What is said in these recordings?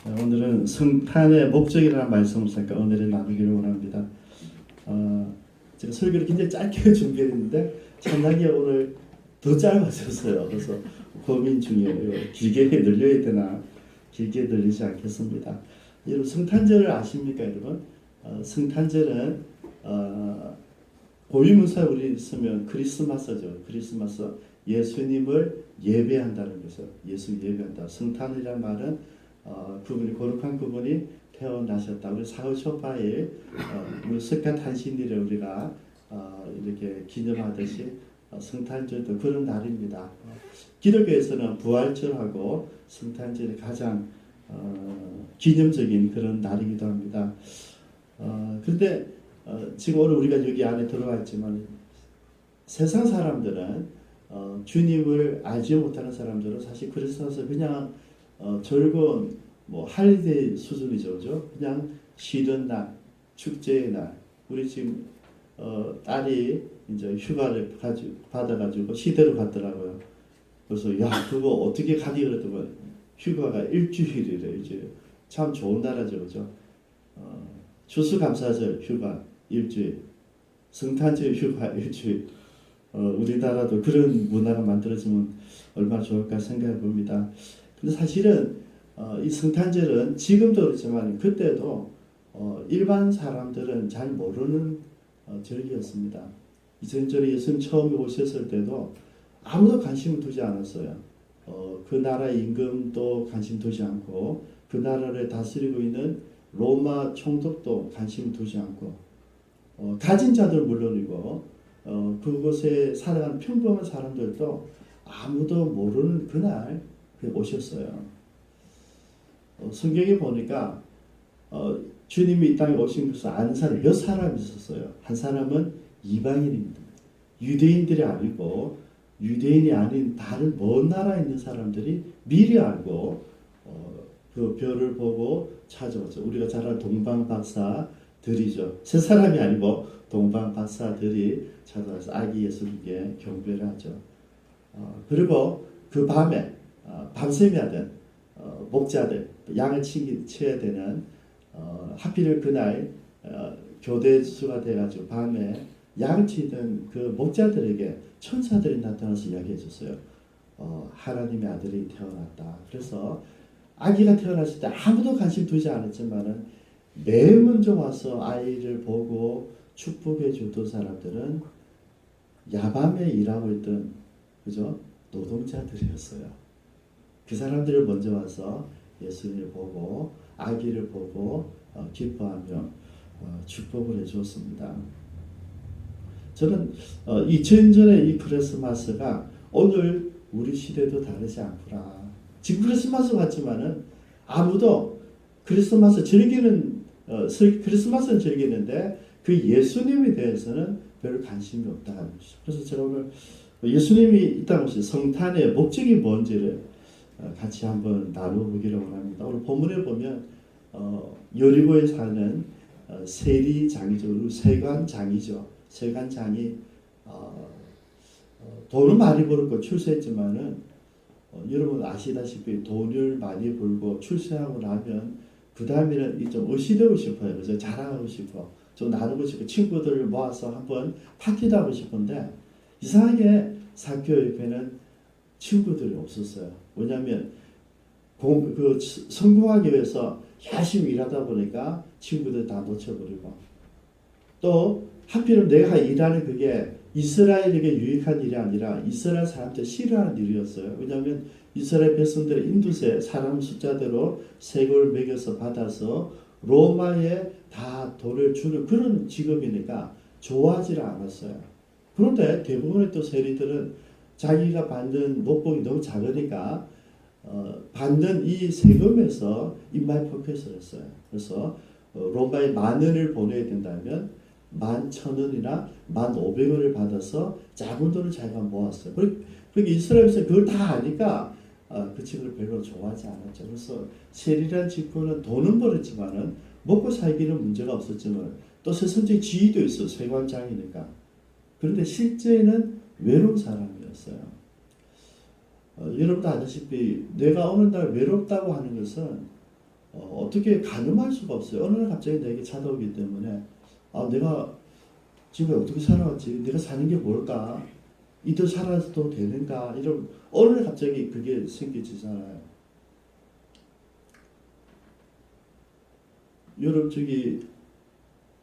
오늘은 성탄의 목적이라는 말씀을 잠깐 오늘은 나누기를 원합니다. 제가 설교를 굉장히 짧게 준비했는데 참나게 오늘 더 짧아졌어요. 그래서 고민 중이에요. 길게 늘려야 되나 길게 늘리지 않겠습니다. 여러분 성탄절을 아십니까 여러분? 성탄절은 고유문사 우리 쓰면 크리스마스죠. 크리스마스 예수님을 예배한다는 거죠. 예수 예배한다. 성탄이란 말은 그분이 거룩한 그분이 태어나셨다. 우리 사흘 초파일 우리 석가탄신일을 우리가 이렇게 기념하듯이 성탄절도 그런 날입니다. 기독교에서는 부활절하고 성탄절이 가장 기념적인 그런 날이기도 합니다. 그런데 지금 오늘 우리가 여기 안에 들어와 있지만 세상 사람들은 주님을 알지 못하는 사람들은 사실 크리스마스 그냥 즐거운 뭐 할리데이 수준이죠, 그죠? 그냥 쉬는 날, 축제의 날. 우리 지금 딸이 이제 휴가를 받아가지고 시대로 갔더라고요. 그래서 야 그거 어떻게 가기 그랬더니 휴가가 일주일이래. 이제 참 좋은 나라죠, 그죠? 추수감사절 휴가 일주일, 성탄절 휴가 일주일. 우리나라도 그런 문화가 만들어지면 얼마나 좋을까 생각해 봅니다. 근데 사실은 이 성탄절은 지금도 그렇지만 그때도 일반 사람들은 잘 모르는 절기였습니다. 이전절에 예수님 처음 오셨을 때도 아무도 관심을 두지 않았어요. 그 나라 임금도 관심 두지 않고 그 나라를 다스리고 있는 로마 총독도 관심 두지 않고 가진 자들 물론이고 그곳에 살아가는 평범한 사람들도 아무도 모르는 그날 오셨어요. 성경에 보니까 주님이 이 땅에 오신 것을 아는 사람이 몇 사람이 있었어요. 한 사람은 이방인입니다. 유대인들이 아니고 유대인이 아닌 다른 먼 나라에 있는 사람들이 미리 알고 그 별을 보고 찾아왔죠. 우리가 잘 아는 동방박사들이죠. 세 사람이 아니고 동방박사들이 찾아와서 아기 예수님께 경배를 하죠. 그리고 그 밤에 밤샘야 된 목자들 양을 치어야 되는 하필 그날 교대수가 돼가지고 밤에 양을 치던 그 목자들에게 천사들이 나타나서 이야기해 줬어요. 하나님의 아들이 태어났다. 그래서 아기가 태어났을 때 아무도 관심 두지 않았지만은 맨 먼저 와서 아이를 보고 축복해 주던 사람들은 야밤에 일하고 있던 그죠 노동자들이었어요. 그 사람들을 먼저 와서 예수님을 보고 아기를 보고 기뻐하며 축복을 해주었습니다. 저는 2000년의 이 크리스마스가 오늘 우리 시대도 다르지 않구나. 지금 크리스마스 같지만은 아무도 크리스마스 즐기는 크리스마스는 즐기는데 그 예수님에 대해서는 별 관심이 없다. 그래서 제가 오늘 예수님이 이 땅에 오신 성탄의 목적이 뭔지를 같이 한번 나눠보기를 원합니다. 오늘 본문에 보면 여리고에 사는 세리장이죠. 세관장이죠. 세관장이 돈을 많이 벌었고 출세했지만은 여러분 아시다시피 돈을 많이 벌고 출세하고 나면 그 다음에는 좀 의시되고 싶어요. 그래서 자랑하고 싶어. 좀 나누고 싶고 친구들을 모아서 한번 파티도 하고 싶은데 이상하게 사교 옆에는 친구들이 없었어요. 왜냐하면 성공하기 위해서 열심히 일하다 보니까 친구들 다 놓쳐버리고 또 하필은 내가 일하는 그게 이스라엘에게 유익한 일이 아니라 이스라엘 사람들 싫어하는 일이었어요. 왜냐하면 이스라엘 백성들의 인두세 사람 숫자대로 세금을 매겨서 받아서 로마에 다 돈을 주는 그런 직업이니까 좋아하지 않았어요. 그런데 대부분의 또 세리들은 자기가 받는 목복이 너무 작으니까 받는 이 세금에서 입맛 포켓을 했어요. 그래서 로마에 10,000원을 보내야 된다면 11,000원이나 1,500원을 받아서 작은 돈을 자기가 모았어요. 그러니까 이스라엘에서 그걸 다 아니까 그 직업을 별로 좋아하지 않았죠. 그래서 세리란 직분은 돈은 벌었지만은 먹고 살기는 문제가 없었지만 또 세상적인 지위도 있어 세관장이니까. 그런데 실제는 외로운 사람이었어요. 여러분도 아시다시피 내가 어느 날 외롭다고 하는 것은 어떻게 가늠할 수가 없어요. 어느 날 갑자기 내게 찾아오기 때문에 내가 지금 어떻게 살아왔지? 내가 사는 게 뭘까? 이대로 살아도 되는가? 이런 어느 날 갑자기 그게 생겨지잖아요. 여러분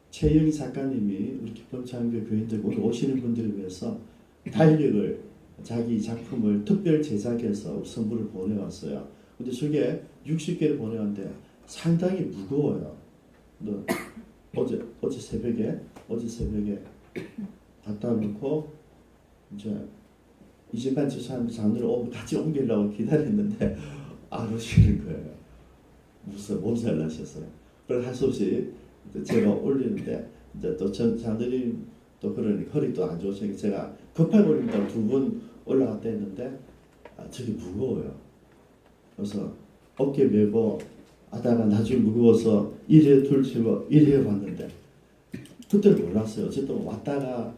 최영희 작가님이 우리 기쁨창교 교인들 오늘 오시는 분들을 위해서 달력을 자기 작품을 특별 제작해서 선물을 보내왔어요. 근데 저게 60개를 보내왔는데 상당히 무거워요. 어제 새벽에 갖다 놓고 이제까지 사람들 장르를 같이 옮기려고 기다렸는데 안 오시는 거예요. 무슨 몸살 나셨어요. 그래서 할 수 없이 제가 올리는데 이제 또 장들님 또 그러니까 허리 또 안 좋으시니까 제가 급하게 올린다고 2번 올라갔다 했는데 저게 무거워요. 그래서 어깨 메고 하다가 나중에 무거워서 이래 둘치고 이래 봤는데 그때 몰랐어요. 어쨌든 왔다가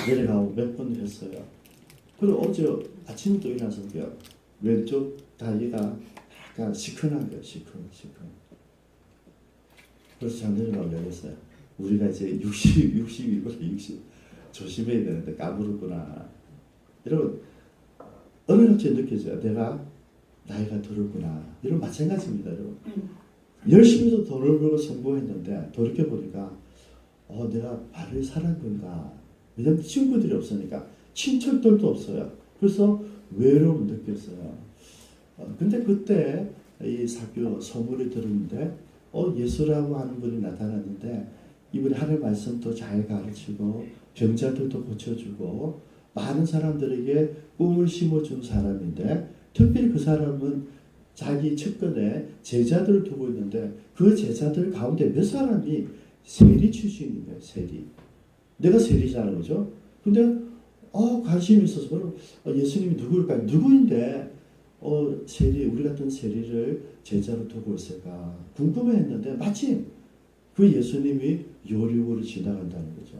내려가고 몇 번 했어요. 그리고 어제 아침에 또 일어나서 왼쪽 다리가 약간 시큰한 거예요. 시큰. 그래서 장로님하고 얘기했어요. 우리가 이제 60 조심해야 되는데 까부르구나. 여러분 어느 날쯤 느껴져요. 내가 나이가 들었구나. 이런 마찬가지입니다. 여러분. 열심히 돈을 벌고 성공했는데 돌이켜보니까 내가 바르게 살은 건가. 왜냐면 친구들이 없으니까 친척들도 없어요. 그래서 외로움 느꼈어요. 근데 그때 이 사교 소문이 들었는데 예수라고 하는 분이 나타났는데 이분이 하나님 말씀도 잘 가르치고 병자들도 고쳐주고 많은 사람들에게 꿈을 심어준 사람인데 특별히 그 사람은 자기 측근에 제자들을 두고 있는데 그 제자들 가운데 몇 사람이 세리 출신인 거예요. 세리. 내가 세리잖아요. 그죠? 근데 관심이 있어서 그럼 예수님이 누구일까? 누구인데 세리, 우리 같은 세리를 제자로 두고 있을까 궁금해했는데 마침 그 예수님이 요리고를 지나간다는 거죠.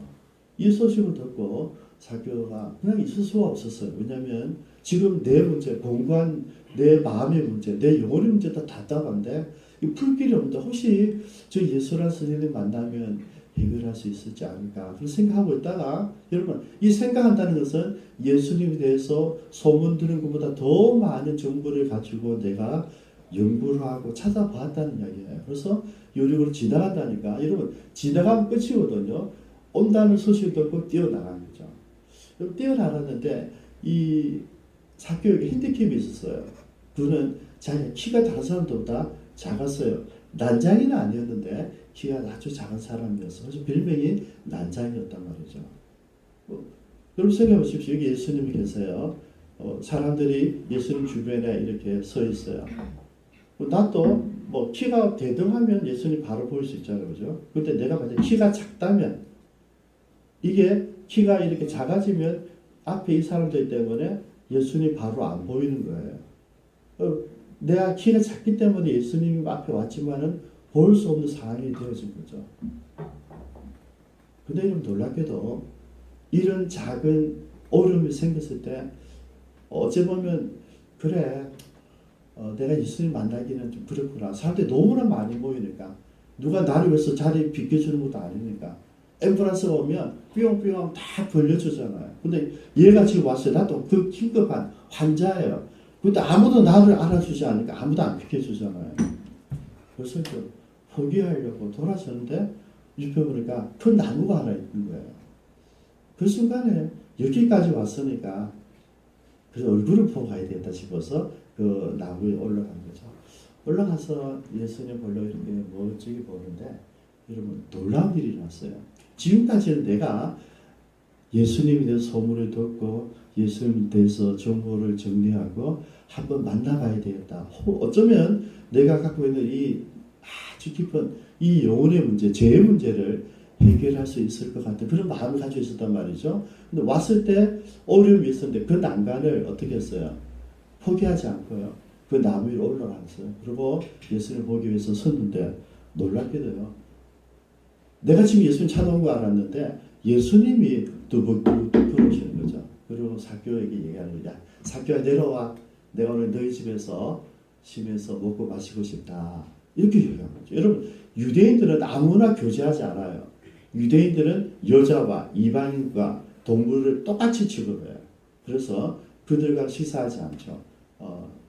이 소식을 듣고 사교가 그냥 있을 수가 없었어요. 왜냐하면 지금 내 문제, 공간, 내 마음의 문제, 내 영혼의 문제 다 답답한데 풀 길이 없는데 혹시 저 예수란 선생님 만나면 해결할 수 있을지 않을까 그런 생각하고 있다가 여러분 이 생각한다는 것은 예수님에 대해서 소문 들은 것보다 더 많은 정보를 가지고 내가 연구를 하고 찾아봤다는 이야기예요. 그래서 요리고를 지나간다니까 여러분 지나가면 끝이거든요. 온다는 소식을 듣고 뛰어나가는 거죠. 뛰어나갔는데 이 사교육에 핸디캡이 있었어요. 그는 자기 키가 다른 사람들보다 작았어요. 난장이는 아니었는데 키가 아주 작은 사람이었어. 그래서 별명이 난장이었단 말이죠. 여러분 생각해 보십시오. 여기 예수님이 계세요. 사람들이 예수님 주변에 이렇게 서 있어요. 나도 키가 대등하면 예수님 바로 보일 수 있잖아요. 그죠? 근데 내가 만약 키가 작다면 이게 키가 이렇게 작아지면 앞에 이 사람들 때문에 예수님 바로 안 보이는 거예요. 내가 키가 작기 때문에 예수님 앞에 왔지만은 볼 수 없는 상황이 되어진 거죠. 근데 좀 놀랍게도 이런 작은 어려움이 생겼을 때 어찌 보면 그래 내가 예수님 만나기는 좀 그렇구나. 사람들이 너무나 많이 모이니까 누가 나를 위해서 자리 비켜주는 것도 아니니까 앰뷸런스가 오면 뿅뿅 다 벌려주잖아요. 근데 얘가 지금 왔어요. 나도 그 긴급한 환자예요. 근데 아무도 나를 알아주지 않으니까 아무도 안 비켜주잖아요. 그래서 포기하려고 돌아섰는데 옆에 보니까 큰 나무가 하나 있는 거예요. 그 순간에 여기까지 왔으니까 그래서 얼굴을 보고 가야 되겠다 싶어서 그 나무에 올라간 거죠. 올라가서 예수님 보려고 이렇게 멋지게 보는데 여러분 놀라운 일이 났어요. 지금까지는 내가 예수님에 대해서 소문을 듣고 예수님에 대해서 정보를 정리하고 한번 만나봐야 되겠다. 어쩌면 내가 갖고 있는 이 아주 깊은 이 영혼의 문제, 죄의 문제를 해결할 수 있을 것 같은 그런 마음을 가지고 있었단 말이죠. 근데 왔을 때 어려움이 있었는데 그 난간을 어떻게 했어요? 포기하지 않고요. 그 나무 위로 올라갔어요. 그리고 예수님을 보기 위해서 섰는데 놀랍게도요. 내가 지금 예수님 찾아온 거 알았는데 예수님이 뚜벅뚜벅 걸어오시는 거죠. 그리고 사교에게 얘기하는 거야. 사교야 내려와. 내가 오늘 너희 집에서 쉬면서 먹고 마시고 싶다. 이렇게 얘기하는 거죠. 여러분, 유대인들은 아무나 교제하지 않아요. 유대인들은 여자와 이방인과 동물을 똑같이 취급해요. 그래서 그들과 시사하지 않죠.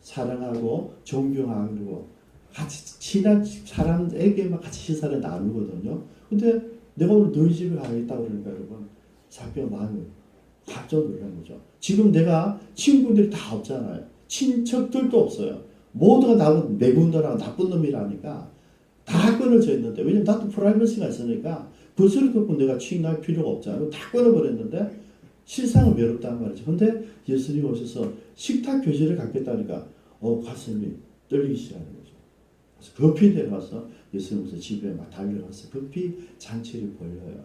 사랑하고 존경하고 같이 친한 사람에게만 같이 시사를 나누거든요. 근데 내가 오늘 너희 집에 가겠다고 그러니까 여러분, 삭개오가 마음이 깜짝 놀란 거죠. 지금 내가 친구들이 다 없잖아요. 친척들도 없어요. 모두가 나보고 매군더라고 나쁜 놈이라니까 다 끊어져 있는데, 왜냐면 나도 프라이버시가 있으니까 그 소리 듣고 내가 취임할 필요가 없잖아요. 다 끊어버렸는데 실상은 외롭단 말이죠. 근데 예수님 오셔서 식탁 교제를 갖겠다니까 가슴이 떨리기 시작하는 거죠. 그래서 급히 내려가서 예수님 오셔서 집에 막 달려가서 급히 잔치를 벌려요.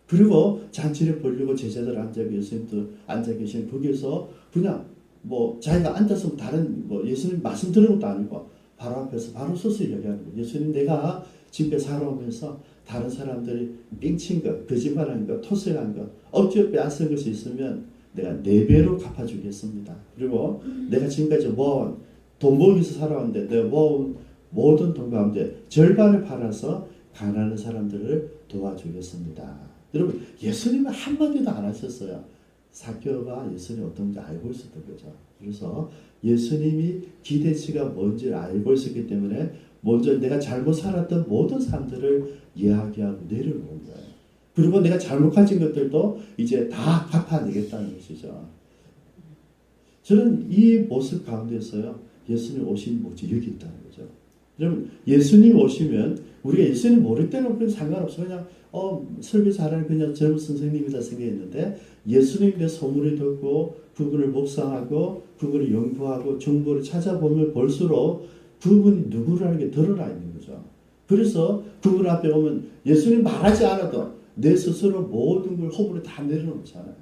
그리고 잔치를 벌리고 제자들 앉아 예수님도 앉아 계신 거기에서 그냥 뭐 자기가 앉아서 다른 뭐 예수님 말씀 들은 것도 아니고 바로 앞에서 바로 서서 얘기하는 거예요. 예수님, 내가 집에 살아오면서 다른 사람들이 삥친 것, 거짓말한 것, 토색한 것, 억지로 빼앗은 것이 있으면 내가 4배로 갚아주겠습니다. 그리고 내가 지금까지 모아온 돈 벌기 위해서 살아왔는데 내가 모아온 모든 돈 가운데 절반을 팔아서 가난한 사람들을 도와주겠습니다. 여러분, 예수님은 한마디도 안 하셨어요. 삭개오가 예수님이 어떤지 알고 있었던 거죠. 그래서 예수님이 기대치가 뭔지 알고 있었기 때문에 먼저 내가 잘못 살았던 모든 사람들을 이야기하고 내려놓은 거예요. 그리고 내가 잘못 가진 것들도 이제 다 갚아내겠다는 것이죠. 저는 이 모습 가운데서요, 예수님 오신 목적이 여기 있다는 거죠. 여러분, 예수님 오시면 우리가 예수님 모를 때는 그냥 상관없어요. 그냥 설교 잘하는 그냥 젊은 선생님이다 생각했는데, 예수님의 소문을 듣고 그분을 묵상하고 그분을 연구하고 정보를 찾아보면 볼수록 그분이 누구라는 게 드러나 있는 거죠. 그래서 그분 앞에 오면 예수님 말하지 않아도 내 스스로 모든 걸 허물을 다 내려놓잖아요.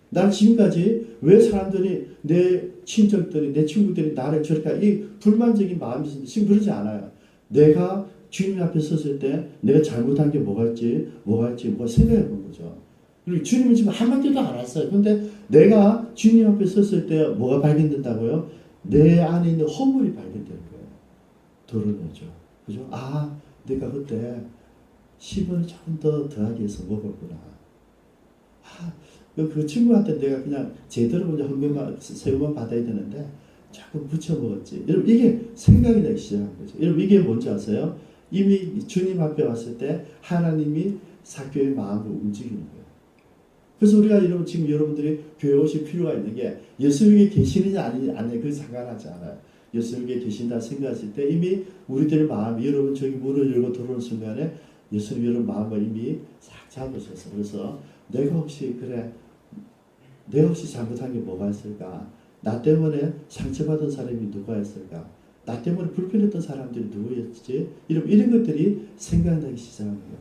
난 지금까지 왜 사람들이, 내 친척들이, 내 친구들이 나를 저렇게 이 불만적인 마음이 있는데 지금 그러지 않아요. 내가 주님 앞에 섰을 때 내가 잘못한 게 뭐가 있지 생각해 본 거죠. 그리고 주님은 지금 한마디도 안 했어요. 근데 내가 주님 앞에 섰을 때 뭐가 발견된다고요? 내 안에 있는 허물이 발견되는 거예요. 드러내죠. 그죠? 아, 내가 그때 10원을 조금 더 더하기 위해서 먹었구나. 아, 그 친구한테 내가 그냥 제대로 그냥 헌금만, 세금만 받아야 되는데 조금 붙여 먹었지. 여러분, 이게 생각이 나기 시작한 거죠. 여러분, 이게 뭔지 아세요? 이미 주님 앞에 왔을 때 하나님이 삭개오의 마음을 움직이는 거예요. 그래서 우리가 여러분, 지금 여러분들이 교회 오실 필요가 있는 게 예수님이 계시느냐 아니냐 그게 상관하지 않아요. 예수님께 계신다 생각하실 때 이미 우리들의 마음이, 여러분 저기 문을 열고 들어오는 순간에 예수님 여러분 마음을 이미 싹 잡으셨어요. 그래서 내가 혹시 잘못한 게 뭐가 있을까? 나 때문에 상처받은 사람이 누가 있을까? 나 때문에 불편했던 사람들이 누구였지? 이런 것들이 생각나기 시작하는 거예요.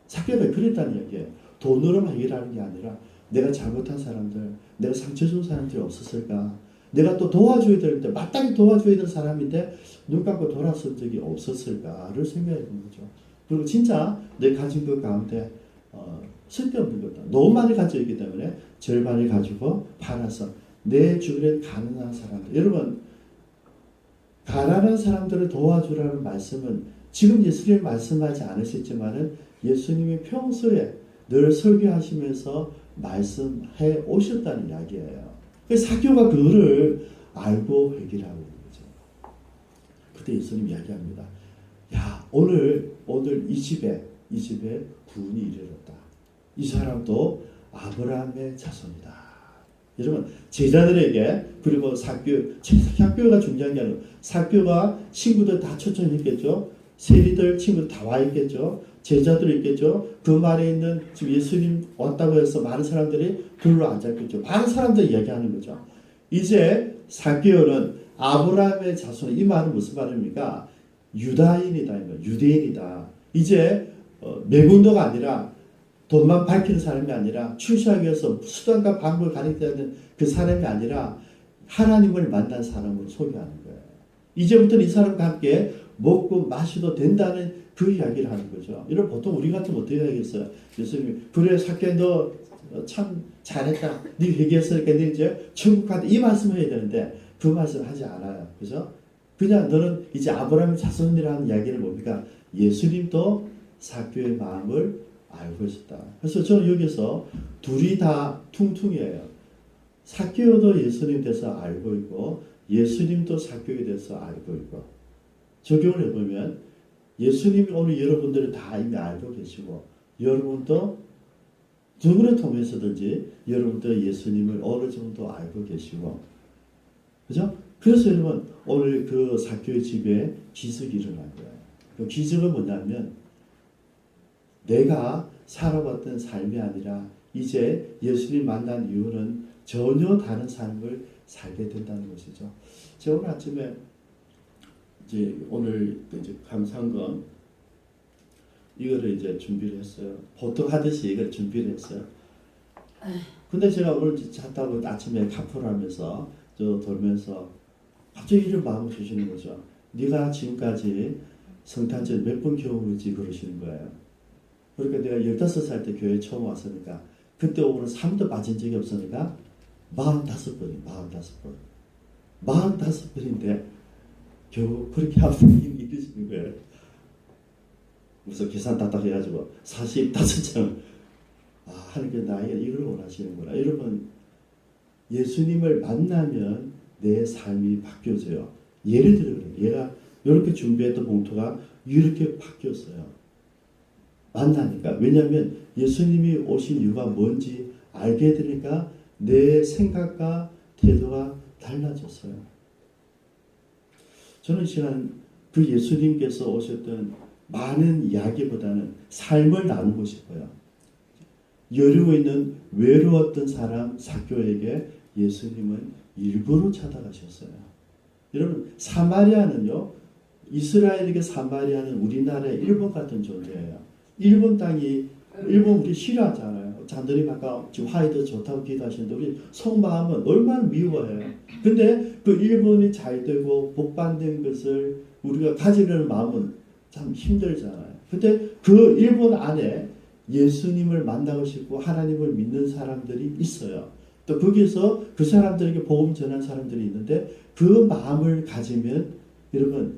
삭개오가 그랬다는 얘기예요. 돈으로만 해결하는 게 아니라 내가 잘못한 사람들, 내가 상처 준 사람들이 없었을까? 내가 또 도와줘야 되는데, 마땅히 도와줘야 될 사람인데 눈 감고 돌아선 적이 없었을까를 생각해 본 거죠. 그리고 진짜 내 가진 것 가운데 쓸데없는 것도 너무 많이 가지고 있기 때문에 절반을 가지고 팔아서 내 주변에 가난한 사람들, 여러분, 가난한 사람들을 도와주라는 말씀은 지금 예수님이 말씀하지 않으셨지만은 예수님이 평소에 늘 설교하시면서 말씀해 오셨다는 이야기예요. 그래서 삭개오가 그거를 알고 회개하고 있는 거죠. 그때 예수님 이야기합니다. 야, 오늘 이 집에 구원이 이르렀다. 이 사람도 아브라함의 자손이다. 여러분, 제자들에게, 그리고 삭개오가 중요한 게 아니고 삭개오가 친구들 다 초청했겠죠. 세리들 친구들 다 와 있겠죠. 제자들 있겠죠. 그 말에 있는 지금 예수님 왔다고 해서 많은 사람들이 둘러 앉았겠죠. 많은 사람들이 이야기하는 거죠. 이제 삭개오는 아브라함의 자손, 이 말은 무슨 말입니까? 유다인이다, 유대인이다. 이제 매군도가 아니라 돈만 밝히는 사람이 아니라 출세하기 위해서 수단과 방법을 가리키는 그 사람이 아니라 하나님을 만난 사람을 소개하는 거예요. 이제부터는 이 사람과 함께 먹고 마셔도 된다는 그 이야기를 하는 거죠. 이런 보통 우리 같으면 어떻게 하겠어요? 예수님이 그래 삭개오 너 참 잘했다. 네 회개했으니까 네 이제 천국 가다 이 말씀을 해야 되는데 그 말씀을 하지 않아요. 그죠? 그냥 너는 이제 아브라함의 자손이라는 이야기를 뭡니까? 예수님도 삭개오의 마음을 알고 있었다. 그래서 저는 여기서 둘이 다 퉁퉁이에요. 삭개오도 예수님 대해서 알고 있고 예수님도 삭개오에 대해서 알고 있고 적용을 해보면 예수님이 오늘 여러분들을 다 이미 알고 계시고 여러분도 누구를 통해서든지 여러분도 예수님을 어느 정도 알고 계시고 그죠? 그래서 여러분 오늘 그 삭개오의 집에 기적이 일어난 거예요. 그 기적은 뭐냐면 내가 살아왔던 삶이 아니라 이제 예수님 만난 이후는 전혀 다른 삶을 살게 된다는 것이죠. 제가 오늘 아침에 이제 오늘 이제 감사한 건 이거를 이제 준비를 했어요. 보통 하듯이 이걸 준비를 했어요. 근데 제가 오늘 잤다고 아침에 카풀 하면서 저 돌면서 갑자기 이런 마음을 주시는 거죠. 네가 지금까지 성탄절 몇 번 경험했지 그러시는 거예요. 그러니까 내가 15살 때 교회 처음 왔으니까 그때 오고는 3도 빠진 적이 없으니까 45번이 45번인데 겨우 그렇게 하면 이기시는 거예요. 무슨 계산 딱딱 해가지고 45장 하나님께 나에게 이걸 원하시는구나. 여러분 예수님을 만나면 내 삶이 바뀌어져요. 예를 들어 얘가 이렇게 준비했던 봉투가 이렇게 바뀌었어요. 만나니까. 왜냐하면 예수님이 오신 이유가 뭔지 알게 되니까 내 생각과 태도가 달라졌어요. 저는 이 시간 그 예수님께서 오셨던 많은 이야기보다는 삶을 나누고 싶어요. 여리고에 있는 외로웠던 사람 삭개오에게 예수님은 일부러 찾아가셨어요. 여러분 사마리아는요. 이스라엘에게 사마리아는 우리나라의 일본 같은 존재예요. 일본 땅이 일본 우리 싫어하잖아요. 잔들이 아까 지금 화이도 좋다고 기도하시는데 우리 속마음은 얼마나 미워해요. 근데 그 일본이 잘 되고 복받는 것을 우리가 가지려는 마음은 참 힘들잖아요. 근데 그 일본 안에 예수님을 만나고 싶고 하나님을 믿는 사람들이 있어요. 또 거기서 그 사람들에게 복음 전한 사람들이 있는데 그 마음을 가지면 여러분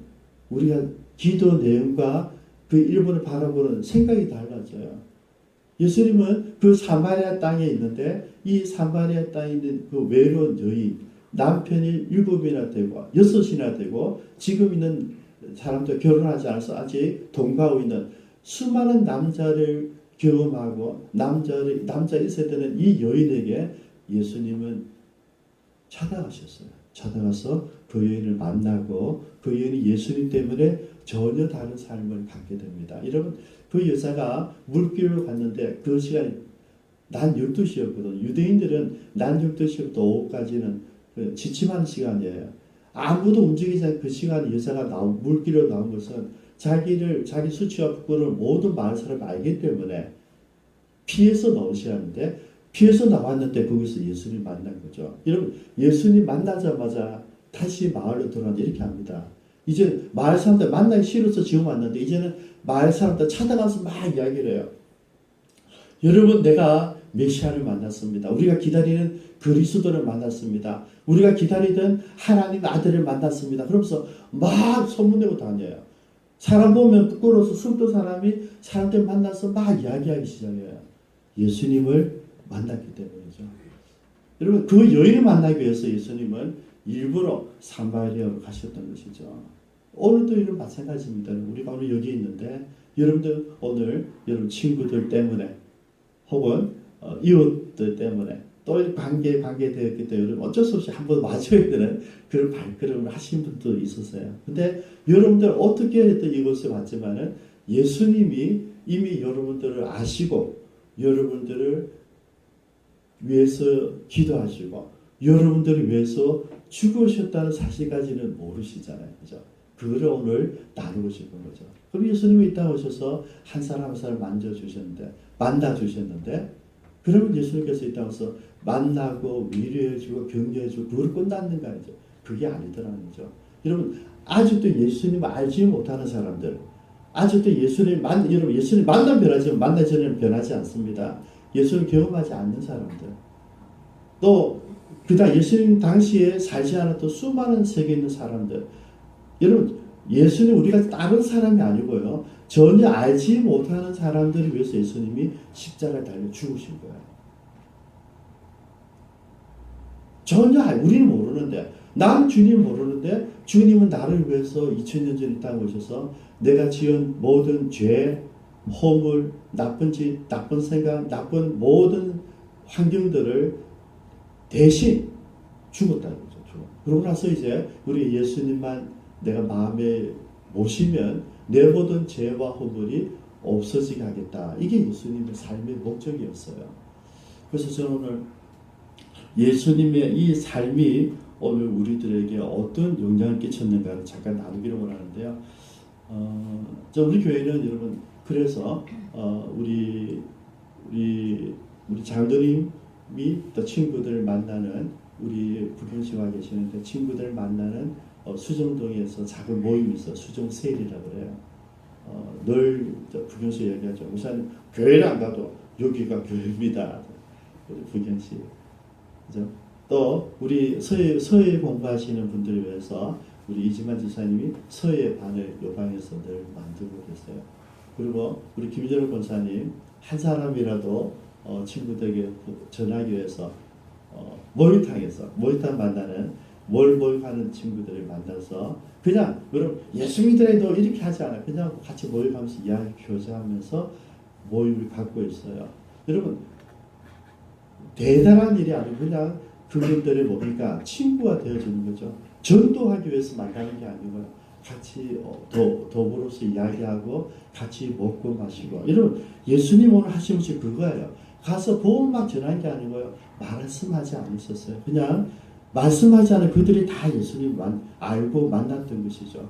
우리가 기도 내용과 그 일본을 바라보는 생각이 달라져요. 예수님은 그 사마리아 땅에 있는데 이 사마리아 땅에 있는 그 외로운 여인 남편이 7이나 되고 6이나 되고 지금 있는 사람도 결혼하지 않아서 아직 동거하고 있는 수많은 남자를 경험하고 남자 1세대는 이 여인에게 예수님은 찾아가셨어요. 찾아가서 그 여인을 만나고 그 여인이 예수님 때문에 전혀 다른 삶을 갖게 됩니다. 여러분 그 여자가 물길로 갔는데 그 시간이 낮 12시였거든요. 유대인들은 낮 12시부터 오후까지는 지침하는 시간이에요. 아무도 움직이지 않은 그 시간에 여자가 물길로 나온 것은 자기 수치와 부끄러움을 모든 마을 사람이 알기 때문에 피해서 나오셔야 하는데 피해서 나왔는데 거기서 예수님 만난 거죠. 여러분 예수님 만나자마자 다시 마을로 돌아왔는데 이렇게 합니다. 이제 마을 사람들 만나기 싫어서 지금 왔는데 이제는 마을 사람들 찾아가서 막 이야기를 해요. 여러분 내가 메시아를 만났습니다. 우리가 기다리는 그리스도를 만났습니다. 우리가 기다리던 하나님 아들을 만났습니다. 그러면서 막 소문내고 다녀요. 사람 보면 부끄러워서 숨던 사람이 사람들 만나서 막 이야기하기 시작해요. 예수님을 만났기 때문이죠. 여러분 그 여인을 만나기 위해서 예수님은 일부러 사마리아로 가셨던 것이죠. 오늘도 이런 마찬가지입니다. 우리가 오늘 여기 있는데 여러분들 오늘 여러분 친구들 때문에 혹은 이웃들 때문에 또 관계되었기 때문에 여러분 어쩔 수 없이 한번 마셔야 되는 그런 발걸음을 하신 분도 있었어요. 근데 여러분들 어떻게 했든 이곳에 왔지만은 예수님이 이미 여러분들을 아시고 여러분들을 위해서 기도하시고 여러분들을 위해서 죽으셨다는 사실까지는 모르시잖아요. 그죠? 그걸 오늘 나누고 싶은 거죠. 그럼 예수님이 이따 오셔서 한 사람 한 사람 만나주셨는데 그러면 예수님께서 이따 와서 만나고 위로해주고 격려해주고 그걸 끝났는가 하죠. 그게 아니더라는 거죠. 여러분 아직도 예수님을 알지 못하는 사람들 아직도 예수님 만나면 변하지만 만나기 전에는 변하지 않습니다. 예수를 경험하지 않는 사람들 또 그다음 예수님 당시에 살지 않았던 수많은 세계에 있는 사람들 여러분, 예수님 우리가 다른 사람이 아니고요. 전혀 알지 못하는 사람들을 위해서 예수님이 십자가에 달려 죽으신 거예요. 전혀 우리는 모르는데, 난 주님 모르는데 주님은 나를 위해서 2000년 전에 이 땅에 오셔서 내가 지은 모든 죄, 허물, 나쁜 짓, 나쁜 생각, 나쁜 모든 환경들을 대신 죽었다는 거죠. 그러고 나서 이제 우리 예수님만 내가 마음에 모시면 내 모든 죄와 허물이 없어지게 하겠다. 이게 예수님의 삶의 목적이었어요. 그래서 저는 오늘 예수님의 이 삶이 오늘 우리들에게 어떤 영향을 끼쳤는가를 잠깐 나누기로 원하는데요. 우리 교회는 여러분 그래서 우리 장로님이 또 친구들을 만나는 우리 부경시와 계시는데 친구들 만나는 수정동에서 작은 모임이 있어 수정세일이라고 그래요. 늘 부경시 얘기하죠. 우선 교회를 안 가도 여기가 교회입니다. 우리 부경시. 그죠? 또 우리 서예 공부하시는 분들을 위해서 우리 이지만 지사님이 서예 반을 요방에서 늘 만들고 계세요. 그리고 우리 김준호 권사님 한 사람이라도 친구들에게 전하기 위해서 모욕탕 만나는 모욕하는 친구들을 만나서 그냥 여러분 예수 믿으래도 이렇게 하지 않아요. 그냥 같이 모욕하면서 이야기 교제하면서 모임을 갖고 있어요. 여러분 대단한 일이 아니고 그냥 그분들의 뭡니까 친구가 되어주는 거죠. 전도하기 위해서 만나는 게 아니고요. 같이 더불어서 이야기하고 같이 먹고 마시고. 여러분 예수님 오늘 하신 것이 그거예요. 가서 복음만 전한 게 아니고요. 말씀하지 않으셨어요. 그냥 말씀하지 않은 그들이 다 예수님만 알고 만났던 것이죠.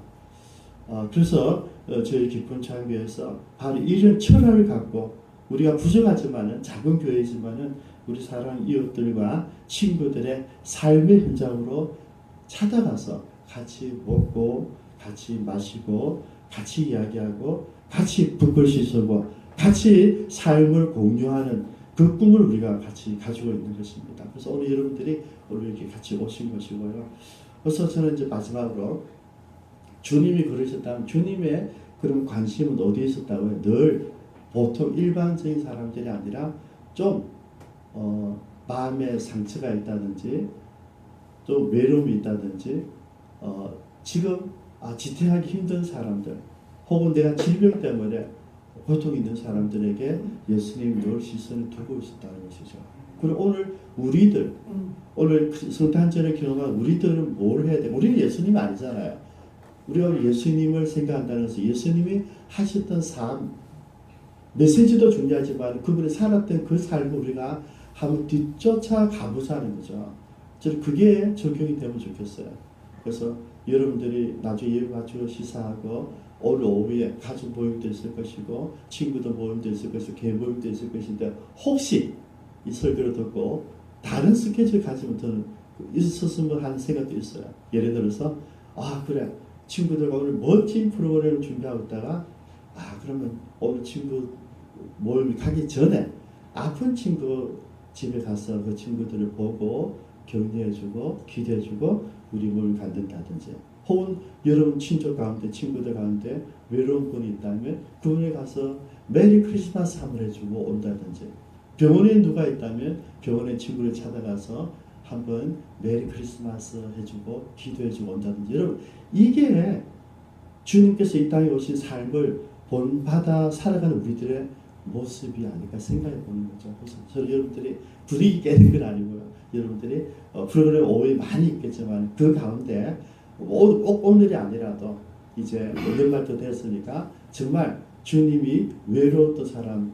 그래서 저희 깊은 창교에서 바로 이런 철학을 갖고 우리가 부족하지만은 작은 교회지만은 우리 사랑 이웃들과 친구들의 삶의 현장으로 찾아가서 같이 먹고 같이 마시고 같이 이야기하고 같이 붓글씨 쓰고 같이 삶을 공유하는 그 꿈을 우리가 같이 가지고 있는 것입니다. 그래서 오늘 여러분들이 오늘 이렇게 같이 오신 것이고요. 그래서 저는 이제 마지막으로 주님이 그러셨다면 주님의 그런 관심은 어디에 있었다고요? 늘 보통 일반적인 사람들이 아니라 좀 마음에 상처가 있다든지 좀 외로움이 있다든지 지금 지탱하기 힘든 사람들 혹은 내가 질병 때문에 고통 있는 사람들에게 예수님 늘 시선을 두고 있었다는 것이죠. 그리고 오늘 우리들 오늘 성탄절을 경험한 우리들은 뭘 해야 돼? 우리는 예수님이 아니잖아요. 우리가 예수님을 생각한다는 것은 예수님이 하셨던 삶 메시지도 중요하지만 그분이 살았던 그 삶을 우리가 한번 뒤쫓아 가보자는 거죠. 저는 그게 적용이 되면 좋겠어요. 그래서 여러분들이 나중에 예배 마치고 시사하고 오늘 오후에 가족 모임도 있을 것이고 친구들 모임도 있을 것이고 교회 모임도 있을 것인데 혹시 이 설교를 듣고 다른 스케줄 가지면 저는 있었으면 하는 생각도 있어요. 예를 들어서 그래 친구들과 오늘 멋진 프로그램을 준비하고 있다가 그러면 오늘 친구 모임 가기 전에 아픈 친구 집에 가서 그 친구들을 보고 격려해주고 기대해주고 우리 모임 갖는다든지 혹은 여러분 친족 가운데 친구들 가운데 외로운 분이 있다면 그분에 가서 메리 크리스마스 한번 해주고 온다든지 병원에 누가 있다면 병원에 친구를 찾아가서 한번 메리 크리스마스 해주고 기도해주고 온다든지 여러분 이게 주님께서 이 땅에 오신 삶을 본받아 살아가는 우리들의 모습이 아닐까 생각해 보는 거죠. 그래서 저는 여러분들이 분위기 깨는 건 아니고요. 여러분들이 프로그램 오후에 많이 있겠지만 그 가운데 오늘이 아니라도 이제 연말도 됐으니까 정말 주님이 외로웠던 사람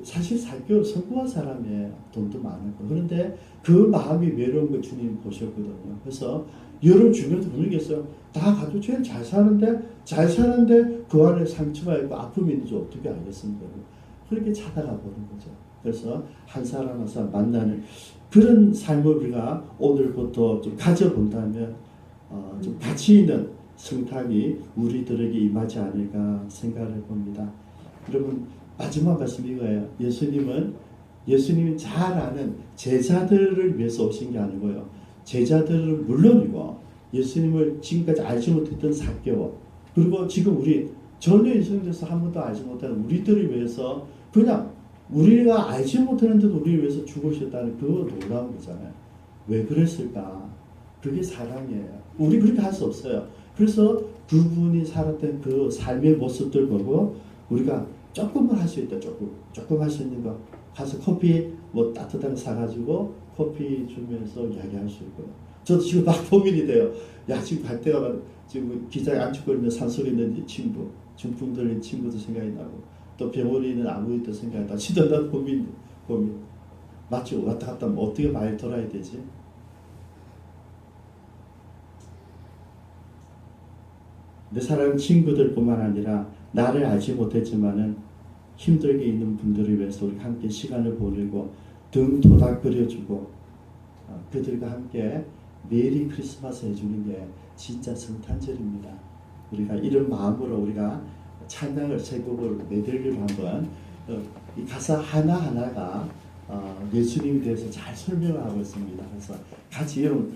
사실 살교 성공한 사람의 돈도 많았고 그런데 그 마음이 외로운 걸 주님 보셨거든요. 그래서 여러분 주변에도 분위기에서 다 가족 제일 잘 사는데 그 안에 상처가 있고 아픔이 있는지 어떻게 알겠습니까? 그렇게 찾아가 보는 거죠. 그래서 한 사람 한 사람 만나는 그런 삶을 우리가 오늘부터 좀 가져본다면 좀 가치 있는 성탄이 우리들에게 임하지 않을까 생각을 해봅니다. 여러분 마지막 말씀 이거예요. 예수님이 잘 아는 제자들을 위해서 오신 게 아니고요. 제자들은 물론이고 예수님을 지금까지 알지 못했던 사개오, 그리고 지금 우리 전혀 인생에서 한 번도 알지 못하는 우리들을 위해서 그냥 우리가 알지 못하는데도 우리를 위해서 죽으셨다는 그거 놀라운 거잖아요. 왜 그랬을까? 그게 사랑이에요. 우리 그렇게 할 수 없어요. 그래서 그분이 살았던 그 삶의 모습들 보고 우리가 조금만 할 수 있다. 조금 할 수 있는 거 가서 커피 뭐 따뜻한 거 사가지고 커피 주면서 이야기할 수 있고요. 저도 지금 막 고민이 돼요. 야, 지금 갈 때가 지금 기장에 안축거리는 산속에 있는 친구, 중풍 들린 친구도 생각이 나고 또 병원에 있는 아무것도 생각이 나. 진짜 나 고민. 마치 왔다 갔다 하면 어떻게 말 돌아야 되지? 내 사랑하는 친구들뿐만 아니라 나를 알지 못했지만은 힘들게 있는 분들을 위해서 우리 함께 시간을 보내고 등 도닥거려주고 그들과 함께 메리 크리스마스 해주는 게 진짜 성탄절입니다. 우리가 이런 마음으로 우리가 찬양을 세 곡을 내드리기로 한번 이 가사 하나하나가 예수님에 대해서 잘 설명을 하고 있습니다. 그래서 같이 여러분